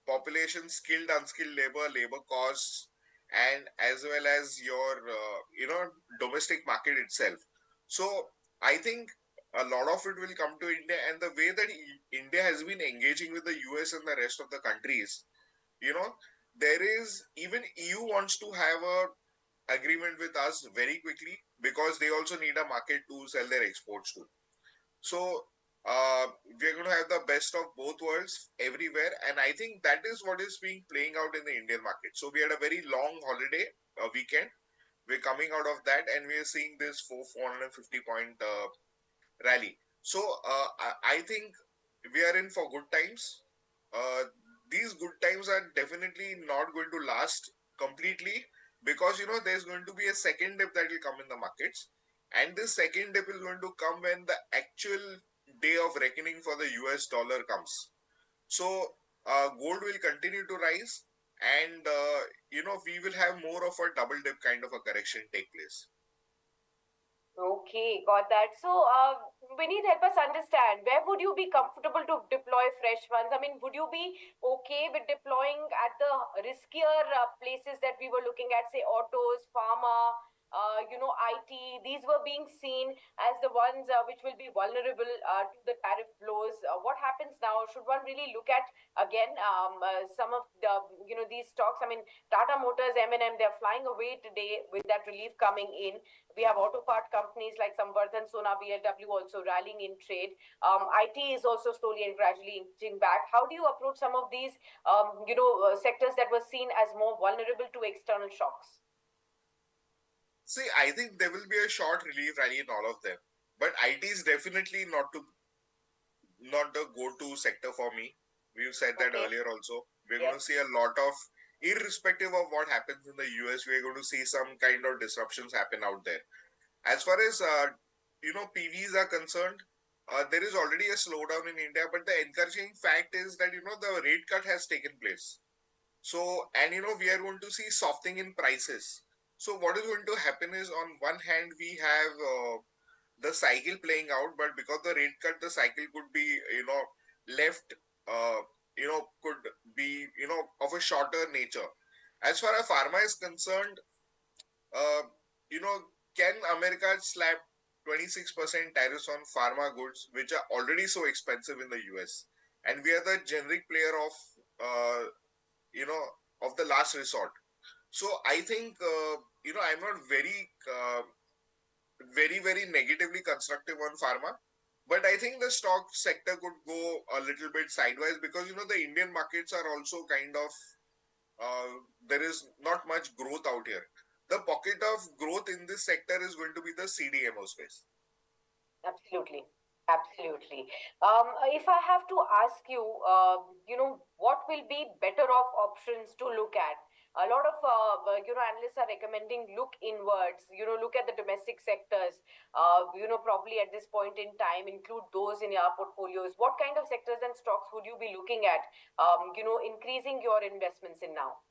population, skilled, unskilled labor costs, and as well as your, domestic market itself. So, I think a lot of it will come to India, and the way that India has been engaging with the US and the rest of the countries, there is, even EU wants to have a agreement with us very quickly because they also need a market to sell their exports to. So we're going to have the best of both worlds everywhere, and I think that is what is being playing out in the Indian market. So we had a very long holiday weekend. We're coming out of that, and we are seeing this 450 point rally. So I think we are in for good times. These good times are definitely not going to last completely because there's going to be a second dip that will come in the markets, and this second dip is going to come when the actual day of reckoning for the US dollar comes. So gold will continue to rise, and we will have more of a double dip kind of a correction take place. Okay, got that. So, Vinit, help us understand, where would you be comfortable to deploy fresh funds? I mean, would you be okay with deploying at the riskier places that we were looking at, say, autos, pharma, IT? These were being seen as the ones which will be vulnerable to the tariff blows. What happens now? Should one really look at, again, some of the, these stocks? I mean, Tata Motors, M&M, they're flying away today with that relief coming in. We have auto part companies like Samvardhan, Sona, BLW also rallying in trade. IT is also slowly and gradually inching back. How do you approach some of these, sectors that were seen as more vulnerable to external shocks? See, I think there will be a short relief rally in all of them, but IT is definitely not the go-to sector for me. We've said that earlier also. We're going to see a lot of, irrespective of what happens in the US, we're going to see some kind of disruptions happen out there. As far as PVs are concerned, there is already a slowdown in India, but the encouraging fact is that the rate cut has taken place. So, and we are going to see softening in prices. So what is going to happen is, on one hand we have the cycle playing out, but because the rate cut, the cycle could be left could be of a shorter nature. As far as pharma is concerned, can America slap 26% tariffs on pharma goods, which are already so expensive in the US, and we are the generic player of of the last resort. So I think I'm not very negatively constructive on pharma, but I think the stock sector could go a little bit sideways because the Indian markets are also kind of there is not much growth out here. The pocket of growth in this sector is going to be the CDMO space. Absolutely. Absolutely. If I have to ask you, what will be better off options to look at? A lot of, analysts are recommending look inwards, look at the domestic sectors, probably at this point in time, include those in your portfolios. What kind of sectors and stocks would you be looking at, increasing your investments in now?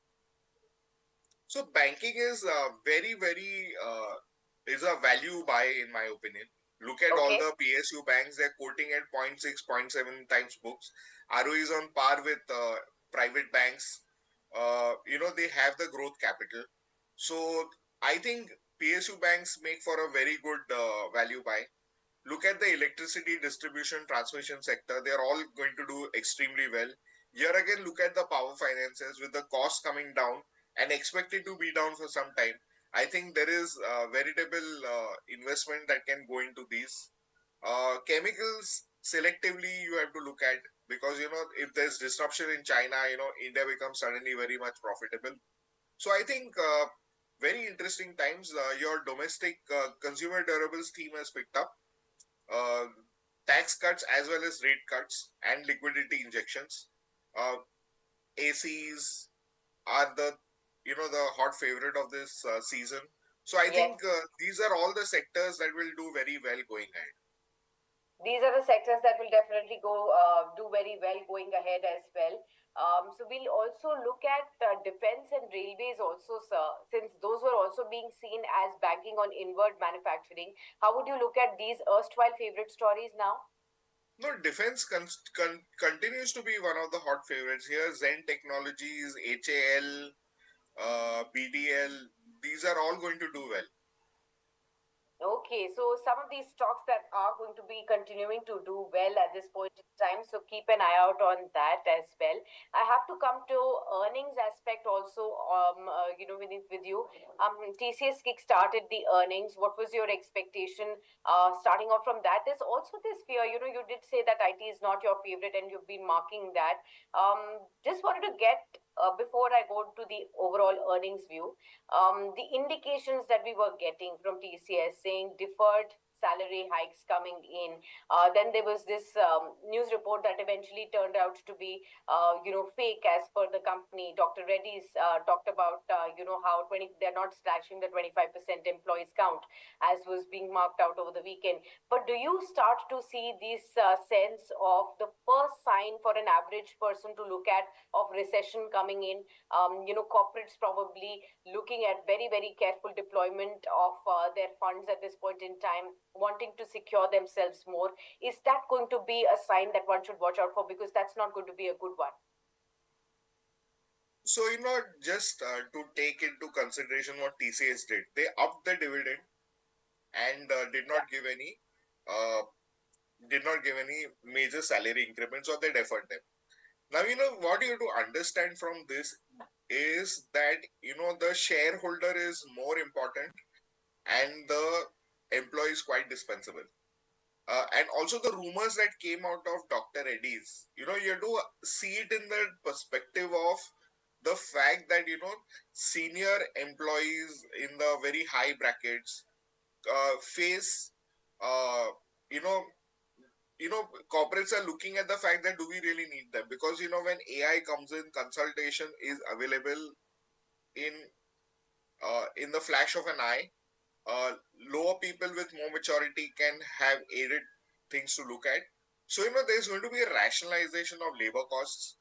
So banking is is a value buy in my opinion. Look at all Okay. the PSU banks; they're quoting at 0.6, 0.7 times books. ROE is on par with private banks. They have the growth capital. So I think PSU banks make for a very good value buy. Look at the electricity distribution transmission sector. They're all going to do extremely well. Here again, look at the power finances with the cost coming down and expected to be down for some time. I think there is veritable investment that can go into these. Chemicals selectively you have to look at because if there's disruption in China, India becomes suddenly very much profitable. So I think very interesting times. Your domestic consumer durables theme has picked up. uh, Tax cuts as well as rate cuts and liquidity injections. Uh, ACs are the hot favorite of this season. So I Yes. think these are all the sectors that will do very well going ahead. These are the sectors that will definitely go do very well going ahead as well. So we'll also look at defense and railways also, sir, since those were also being seen as banking on inward manufacturing. How would you look at these erstwhile favorite stories now? No, defense continues to be one of the hot favorites here. Zen Technologies, HAL, BDL, these are all going to do well. Okay, so some of these stocks that are going to be continuing to do well at this point in time, so keep an eye out on that as well. I have to come to earnings aspect also, with you. TCS kick-started the earnings. What was your expectation starting off from that? There's also this fear, you did say that IT is not your favorite and you've been marking that. Just wanted to get, before I go to the overall earnings view, the indications that we were getting from TCS saying deferred salary hikes coming in. Then there was this news report that eventually turned out to be, fake as per the company. Dr. Reddy's talked about, how they're not slashing the 25% employees count as was being marked out over the weekend. But do you start to see this sense of the first sign for an average person to look at of recession coming in? Corporates probably looking at very, very careful deployment of their funds at this point in time, wanting to secure themselves more. Is that going to be a sign that one should watch out for? Because that's not going to be a good one. So, just to take into consideration what TCS did, they upped the dividend and uh, did not give any major salary increments, or they deferred them. Now, what you have to understand from this is that, the shareholder is more important and the employee is quite dispensable. And also the rumors that came out of Dr. Reddy's, you have to see it in the perspective of the fact that, senior employees in the very high brackets face, uh, you know, corporates are looking at the fact that do we really need them? Because, when AI comes in, consultation is available in in the flash of an eye. Lower people with more maturity can have aided things to look at. So, there's going to be a rationalization of labor costs.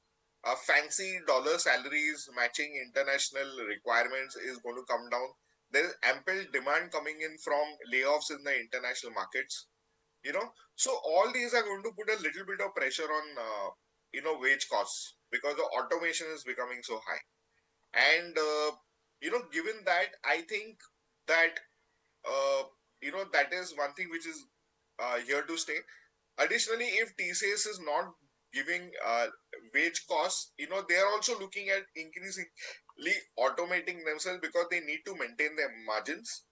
Fancy dollar salaries matching international requirements is going to come down. There is ample demand coming in from layoffs in the international markets. So all these are going to put a little bit of pressure on, wage costs because the automation is becoming so high. And, given that, I think that that is one thing which is here to stay. Additionally, if TCS is not giving wage costs, they are also looking at increasingly automating themselves because they need to maintain their margins.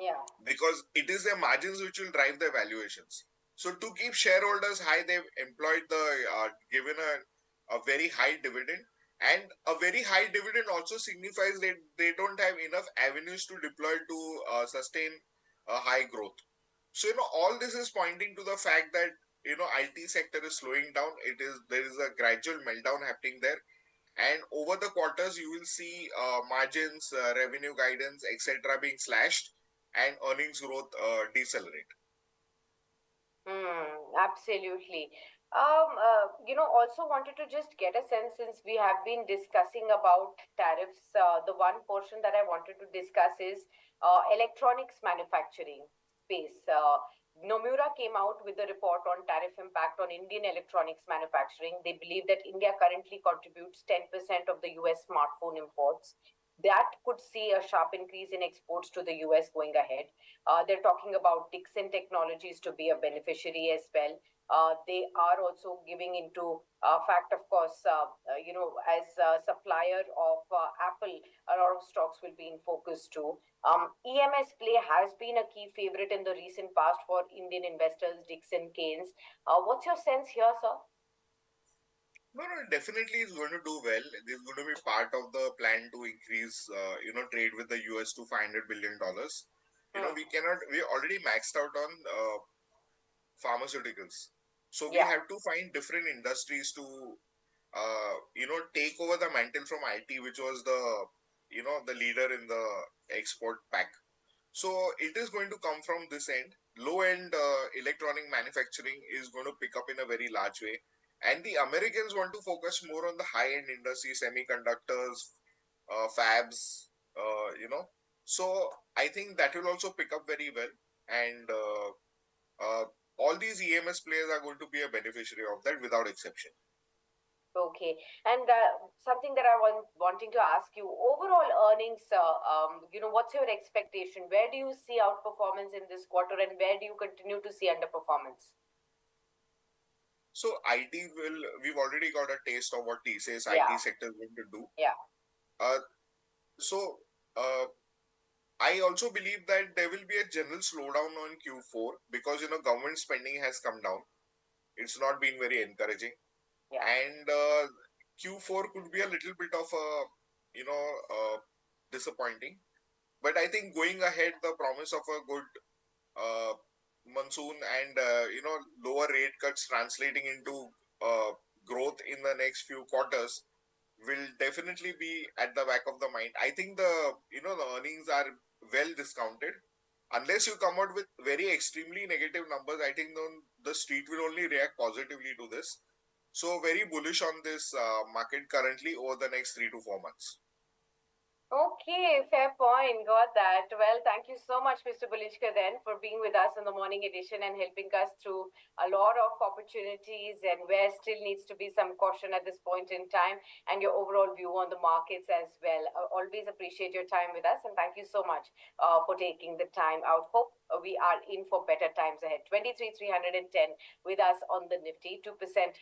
Yeah. Because it is their margins which will drive their valuations. So to keep shareholders high, they've employed given a very high dividend. And a very high dividend also signifies that they don't have enough avenues to deploy to sustain a high growth. So, all this is pointing to the fact that, IT sector is slowing down. There is a gradual meltdown happening there. And over the quarters, you will see margins, revenue guidance, etc., being slashed and earnings growth decelerate. Absolutely. Also wanted to just get a sense since we have been discussing about tariffs. The one portion that I wanted to discuss is electronics manufacturing space. Nomura came out with a report on tariff impact on Indian electronics manufacturing. They believe that India currently contributes 10% of the US smartphone imports. That could see a sharp increase in exports to the US going ahead. They're talking about Dixon Technologies to be a beneficiary as well. They are also giving into fact, of course, as a supplier of Apple, a lot of stocks will be in focus too. EMS play has been a key favorite in the recent past for Indian investors, Dixon Keynes. What's your sense here, sir? No, definitely it's going to do well. This is going to be part of the plan to increase, trade with the US to $500 billion. We already maxed out on pharmaceuticals. So we Yeah. have to find different industries to, take over the mantle from IT, which was the leader in the export pack. So it is going to come from this end. Low end electronic manufacturing is going to pick up in a very large way. And the Americans want to focus more on the high end industry, semiconductors, fabs, So I think that will also pick up very well. And all these EMS players are going to be a beneficiary of that without exception. Okay, and something that I wanting to ask you, overall earnings, what's your expectation? Where do you see outperformance in this quarter, and where do you continue to see underperformance? So we've already got a taste of what TCS Yeah. IT sector is going to do. Yeah. So I also believe that there will be a general slowdown on Q4 because, government spending has come down. It's not been very encouraging. Yeah. And Q4 could be a little bit of a, disappointing. But I think going ahead, the promise of a good monsoon and, lower rate cuts translating into growth in the next few quarters will definitely be at the back of the mind. I think the earnings are well discounted. Unless you come out with very extremely negative numbers, I think the street will only react positively to this. So very bullish on this market currently over the next 3 to 4 months. Okay, fair point. Got that. Well, thank you so much, Mr. Bulishka, then, for being with us in the morning edition and helping us through a lot of opportunities and where still needs to be some caution at this point in time, and your overall view on the markets as well. I always appreciate your time with us, and thank you so much for taking the time out. Hope we are in for better times ahead. 23,310 with us on the Nifty, 2%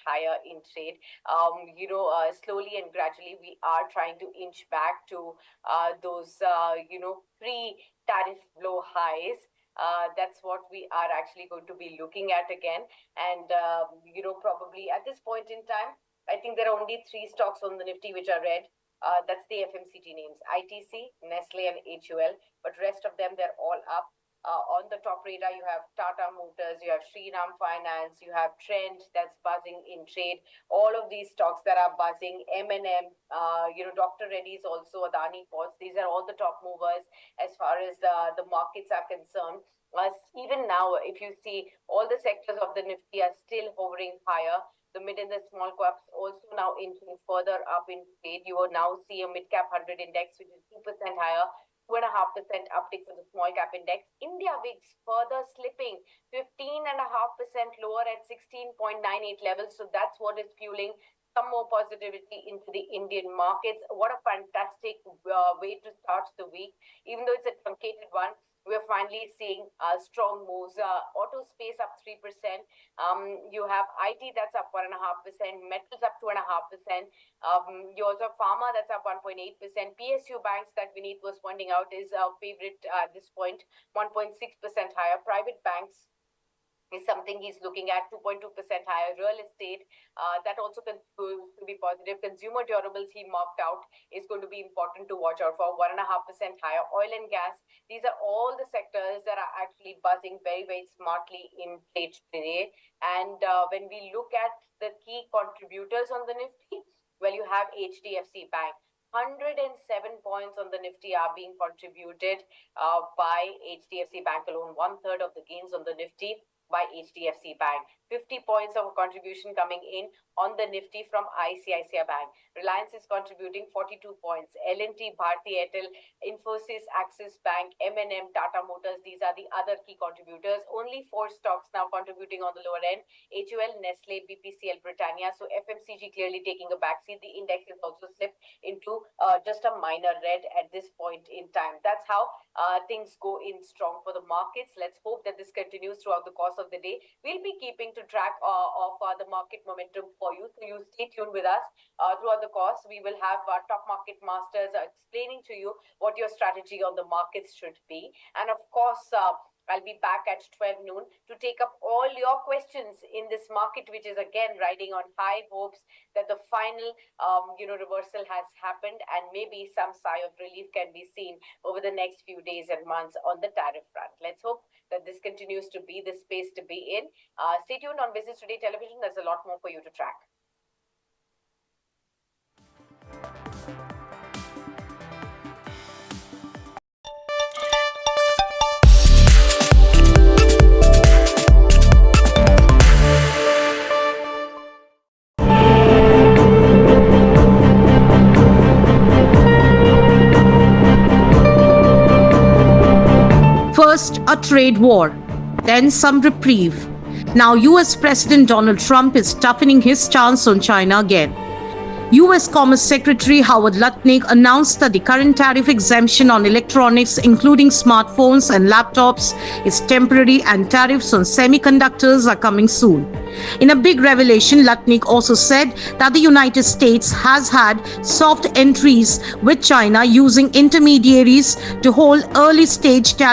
higher in trade. Slowly and gradually, we are trying to inch back to those pre-tariff blow highs. That's what we are actually going to be looking at again. And, probably at this point in time, I think there are only 3 stocks on the Nifty which are red. That's the FMCG names, ITC, Nestle, and HUL. But rest of them, they're all up. On the top radar, you have Tata Motors, you have Shriram Finance, you have Trend that's buzzing in trade. All of these stocks that are buzzing, M&M, Dr. Reddy's also, Adani Ports. These are all the top movers as far as the markets are concerned. Even now, if you see, all the sectors of the Nifty are still hovering higher. The mid and the small caps also now inching further up in trade. You will now see a mid cap 100 index, which is 2% higher. 2.5% uptick for the small cap index. India VIX further slipping 15.5% lower at 16.98 levels. So that's what is fueling some more positivity into the Indian markets. What a fantastic way to start the week. Even though it's a truncated one, we're finally seeing strong moves. Auto space up 3%. You have IT that's up 1.5%, metals up 2.5%. You also have pharma that's up 1.8%. PSU banks that Vinit was pointing out is our favorite at this point, 1.6% higher. Private banks is something he's looking at. 2.2% higher. Real estate, that also continues to be positive. Consumer durables he marked out is going to be important to watch out for. 1.5% higher. Oil and gas, these are all the sectors that are actually buzzing very, very smartly in play today. And when we look at the key contributors on the Nifty, well, you have HDFC Bank. 107 points on the Nifty are being contributed by HDFC Bank alone. 1/3 of the gains on the Nifty by HDFC Bank. 50 points of contribution coming in on the Nifty from ICICI Bank. Reliance is contributing 42 points. L&T, Bharti Airtel, Infosys, Axis Bank, M&M, Tata Motors, these are the other key contributors. Only 4 stocks now contributing on the lower end. HUL, Nestle, BPCL, Britannia. So FMCG clearly taking a backseat. The index has also slipped into just a minor red at this point in time. That's how things go in strong for the markets. Let's hope that this continues throughout the course of the day. We'll be keeping to track of the market momentum for you. So you stay tuned with us throughout the course. We will have our top market masters explaining to you what your strategy on the markets should be. And of course, I'll be back at 12 noon to take up all your questions in this market, which is again riding on high hopes that the final, reversal has happened and maybe some sigh of relief can be seen over the next few days and months on the tariff front. Let's hope that this continues to be the space to be in. Stay tuned on Business Today Television. There's a lot more for you to track. First, a trade war, then some reprieve. Now, US President Donald Trump is toughening his stance on China again. US Commerce Secretary Howard Lutnick announced that the current tariff exemption on electronics, including smartphones and laptops, is temporary and tariffs on semiconductors are coming soon. In a big revelation, Lutnick also said that the United States has had soft entries with China using intermediaries to hold early-stage tariff